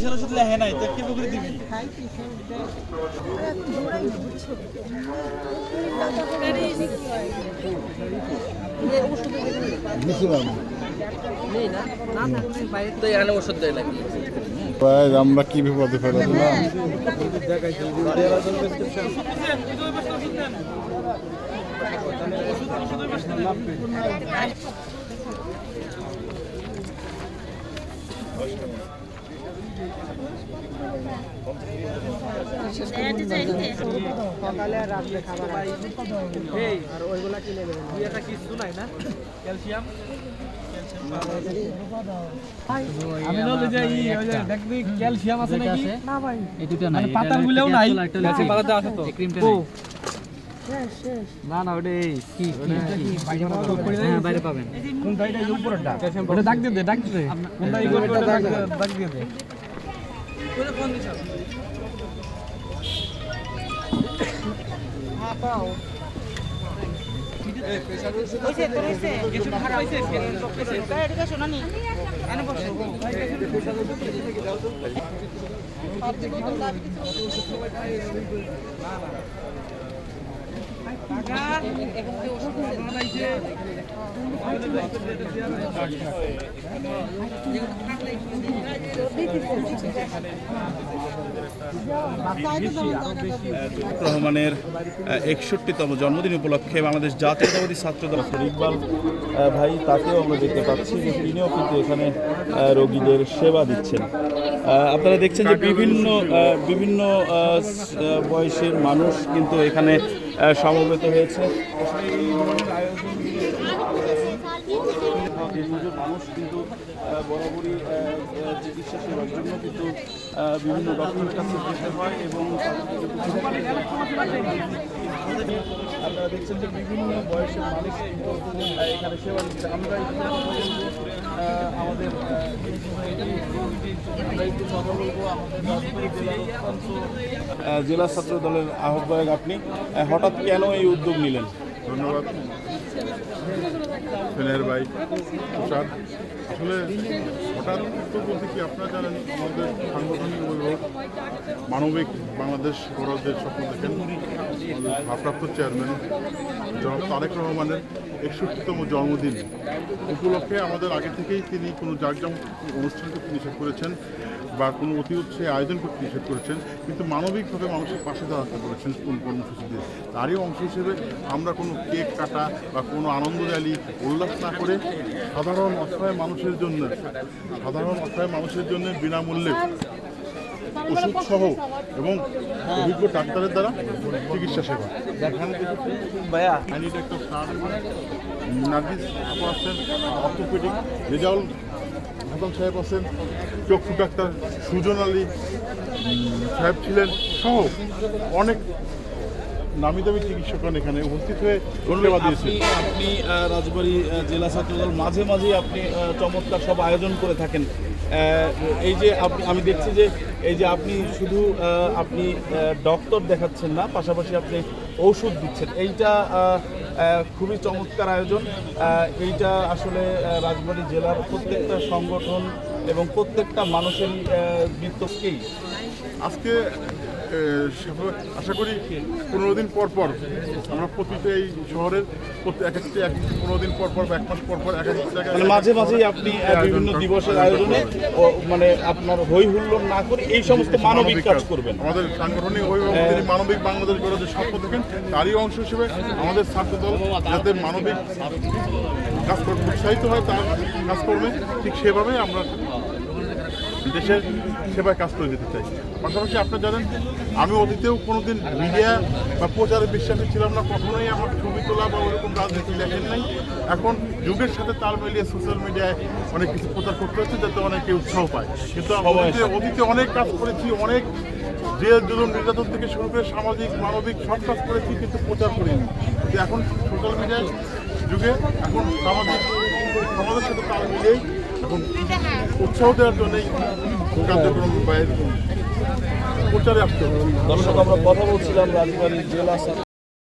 Special ওষুধ লেখে নাই তো কি করে দিবি আমরা কি বিপদে ফেলে দিলাম। সকালে আর রাত্রে খাবার আর ওইগুলা কিনে দেবেন একটা কিছু নাই না ক্যালসিয়াম আমি বলি যে ওই যে দেখবি ক্যালসিয়াম আছে নাকি না ভাই এই দুটো নাই পাতাগুলোও নাই ক্যালসিয়াম পাতাতে আছে তো এই ক্রিমটা নাই শেষ না না ওটা এই কি হ্যাঁ বাইরে পাবেন কোনটা এটা এই উপরেরটা ওটা দাগ দিয়ে দে কোনটা এই উপরেরটা দাগ দিয়ে দে কোনে ফোন দিছ হ্যাঁ পাও এই প্রেসার হইছে তোর হইছে কিছু খারাপ হইছে এটা এটা শোনা নি এনে বসো সব দিন তো লাভ কিছু না না এখন কি ওষুধ বানাইছে রহমানের 61তম জন্মদিন উপলক্ষে বাংলাদেশ জাতীয়তাবাদী ছাত্র দল ইকবাল ভাই তাকেও আমরা দেখতে পাচ্ছি যে তিনিও কিন্তু এখানে রোগীদের সেবা দিচ্ছেন। আপনারা দেখছেন যে বিভিন্ন বয়সের মানুষ কিন্তু এখানে সমবেত হয়েছে। মানুষ কিন্তু বরাবরই চিকিৎসা সেবার জন্য কিন্তু বিভিন্ন ডক্টরের কাছে যেতে হয় এবং আপনারা দেখছেন যে বিভিন্ন বয়সের মানুষ কিন্তু এখানে সেবা দিচ্ছে। আমরা আমাদের জেলা ছাত্র দলের আহ্বায়ক আপনি হঠাৎ কেন এই উদ্যোগ নিলেন? ধন্যবাদ ফেনের ভাই তুষার। আসলে হঠাৎ তো বলতে কি আপনারা জানেন আমাদের সাংগঠনিক অভিভাবক মানবিক বাংলাদেশ গৌরবের স্বপ্ন দেখেন ভারপ্রাপ্ত চেয়ারম্যান জনাব তারেক রহমানের 61তম জন্মদিন উপলক্ষে আমাদের আগে থেকেই তিনি কোনো জাঁকজমক অনুষ্ঠান করতে নিষেধ করেছেন বা কোনো অতি উৎসাহে আয়োজন করতে নিষেধ করেছেন, কিন্তু মানবিকভাবে মানুষের পাশে দাঁড়াতে বলেছেন কোন কর্মসূচি দিয়ে। তারই অংশ হিসেবে আমরা কোনো কেক কাটা বা কোনো আনন্দ র্যালি উল্লাস না করে সাধারণ অসহায় মানুষের জন্য বিনামূল্যে ওষুধ সহ এবং অভিজ্ঞ ডাক্তারের দ্বারা চিকিৎসা সেবা। নার্গিস আপু আছেন, অর্থোপেডিক রেজাউল হাসান সাহেব আছেন, চক্ষু ডাক্তার সুজন আলী সাহেব ছিলেন সহ অনেক নামি দামি চিকিৎসকগণ এখানে উপস্থিত হয়ে ধন্যবাদ দিয়েছেন। আপনি রাজবাড়ী জেলা ছাত্রদল মাঝে মাঝে আপনি চমৎকার সব আয়োজন করে থাকেন। এই যে আমি দেখছি যে এই যে আপনি শুধু আপনি ডক্টর দেখাচ্ছেন না, পাশাপাশি আপনি ঔষধ দিচ্ছেন, এইটা খুবই চমৎকার আয়োজন। এইটা আসলে রাজবাড়ী জেলার প্রত্যেকটা সংগঠন এবং প্রত্যেকটা মানুষের বৃত্তকেই আজকে আশা করি 15 দিন পর পর আমরা প্রতিটা এই শহরের এক 15 দিন পর বা 1 মাস পর এক এক জায়গায় মাঝে মাঝেই আপনি বিভিন্ন দিবসের আয়োজনে মানে আপনার হই হুল্লোড় না করে এই সমস্ত মানবিক কাজ করবেন। আমাদের সাংগঠনিক অভিভাবক তিনি মানবিক বাংলাদেশ গড়ার স্বপ্ন দেখেন, তারই অংশ হিসেবে আমাদের ছাত্রদল যাতে মানবিক কাজ করতে উৎসাহিত হয় তার কাজকর্মে, ঠিক সেভাবেই আমরা দেশের সেবায় কাজ করে যেতে চাই। পাশাপাশি আপনারা জানেন আমি অতীতেও কোনোদিন মিডিয়া বা প্রচারে বিশ্বাসী ছিলাম না, কখনোই আমার ছবি তোলা বা ওরকম রাজনীতি লেখেন নাই। এখন যুগের সাথে তাল মিলিয়ে সোশ্যাল মিডিয়ায় অনেক কিছু প্রচার করতে হচ্ছে যাতে অনেকে উৎসাহ পায়। কিন্তু অতীতে অনেক কাজ করেছি, অনেক জেল জুলুম নির্যাতন থেকে শুরু করে সামাজিক মানবিক সব কাজ করেছি, কিন্তু প্রচার করিনি। কিন্তু এখন সোশ্যাল মিডিয়ার যুগে এখন সমাজের সাথে তাল মিলিয়েই এখন উৎসাহ দেওয়ার জন্যই কার্যক্রম প্রচারে আসতে হবে। দর্শক আমরা কথা বলছিলাম রাজবাড়ী জেলা